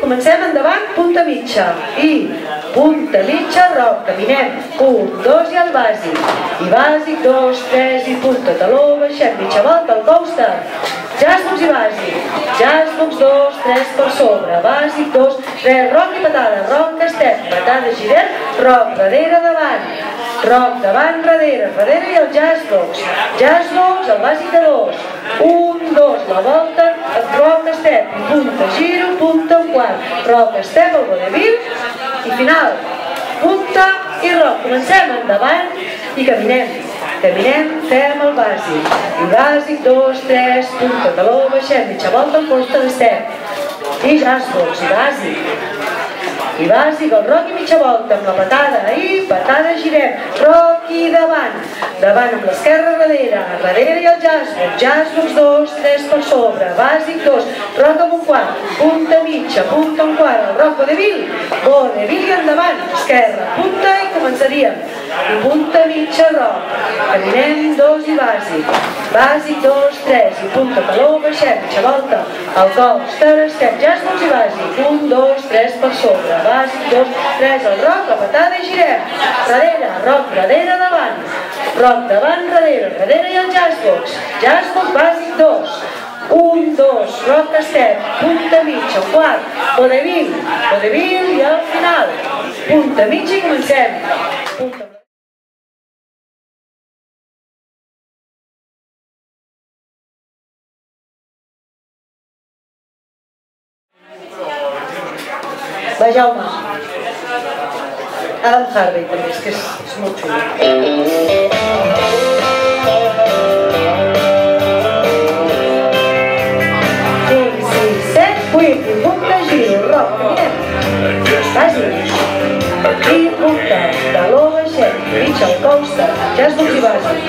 Comencem endavant, punta mitja i punta mitja, roc, caminem 1, 2 i el bàsic i bàsic, 2, 3 i punta taló, baixem mitja volta al costat, jasbox i bàsic, jasbox 2, 3 per sobre, bàsic 2, 3, roc i patada, roc, estep, patada, girem, roc, darrere, davant, roc, davant, darrere, darrere i el jasbox, el bàsic de 2, 1, 2, la volta, roc, estep, punta, giro, punta, un quart, roc, estep, el vodevil i final, punta i roc. Comencem endavant i caminem, fem el bàsic i bàsic, 2, 3, punta, taló, baixem, mitja volta al costat d'estep i jasbox i bàsic, el roc i mitja volta amb la patada i patada, girem, roc i davant amb l'esquerra darrere i el jasbox 2, 3 per sobre, bàsic 2, roc amb un quart, punta mitja, punta un quart, el roc vodevil i endavant, esquerra, punta i començaríem, i punta mitja, roc, caminem 2 i bàsic 2, 3 i punta taló, baixem, mitja volta, al costat, estep, jasbox i bàsic, 1, 2, 3 per sobre, bàsic, 2, 3, el roc, la patada i girem, darrere, roc, darrere, davant, darrere i el jasbox, bàsic 2, 1, 2, roc, estep, punta mitja, un quart, vodevil i al final, punta mitja i comencem, punta. Va, Jaume. Adam Harvey també, és que és molt xulo. 5, 6, 7, 8, punta, giro, roc, caminem. Bàsic. I punta, taló, baixem, mitja al costat, jasbox i bàsic.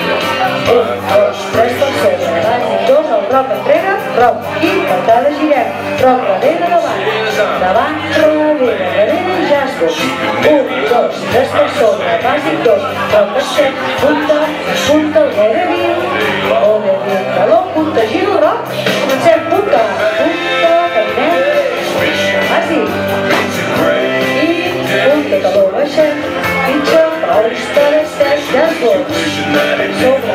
1, 2, 3 per sobre, bàsic, 2, el roc enrere, roc, i patada, girem, roc, darrere, davant, darrere i jasbox. 1, 2, 3 per sobre, bàsic 2, roc, estep, punta, el vodevil, taló, punta, giro, roc, comencem, punta, caminem, bàsic, i punta, taló, baixem, mitja, costat, estep, jasbox, sobre,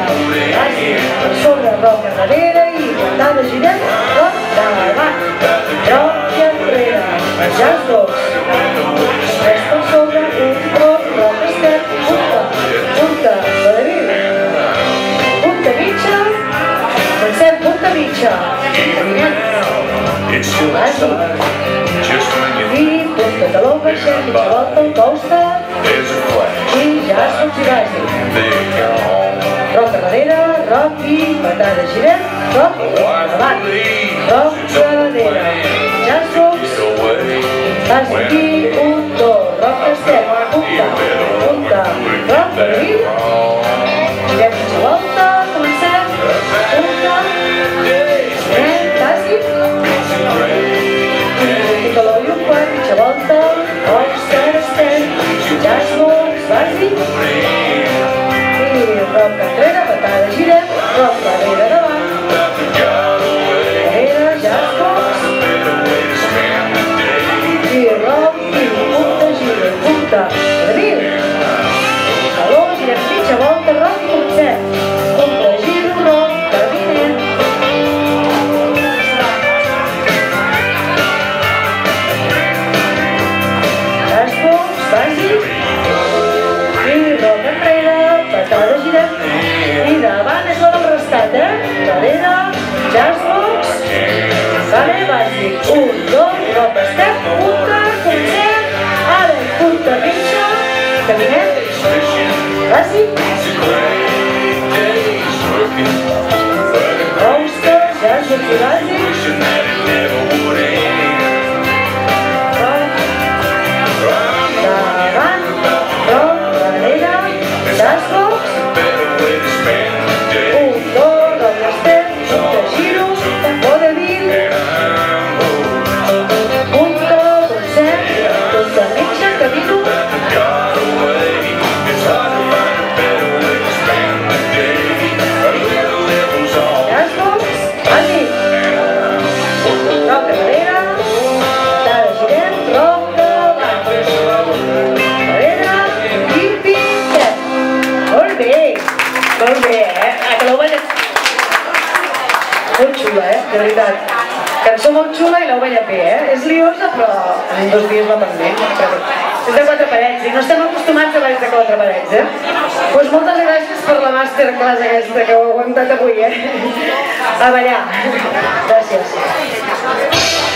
bàsic, sobre, roc, darrere i patada, girem, roc, davant, roc i enrere, jasbox, 3 per sobre, 1, 2, roc, estep, punta, vodevil, punta mitja, comencem, punta mitja, caminem, bàsic, i punta taló, baixem, mitja volta al costat, i jasbox i bàsic, roc darrere, roc i patada, girem, roc, davant, roc darrere, jasbox, bàsic i 1, 2, roc, estep, punta, roc, vodevil, girem mitja volta, comencem, punta, bàsic, taló i un quart, mitja volta, costat, estep, jasbox, bàsic, i roc enrere, patada, girem, roc darrere, davant, darrere, jasbox, i roc, i punta, giro, punta, vodevil, taló, girem mitja volta, roc i comencem, punta, giro, roc, caminem, jasbox, bàsic, i roc enrere, patada, girem, i davant és el restat, darrere, jasbox, vale, bàsic, 1, 2, roc, estep, punta, comencem, ara, punta mitja, caminem, bàsic, costa, jasbox i bàsic, davant, roc, darrere, jasbox, 1, 2, roc, estep, punta, giro, vodevil, punta, comencem, punta mitja, camino, Molt xula, de veritat. Cançó molt xula i l'heu ballat bé, És liosa, però en 2 dies va per bé. És de 4 parets i no estem acostumats a balls de 4 parets, Doncs moltes gràcies per la masterclass aquesta que heu aguantat avui, A ballar. Gràcies.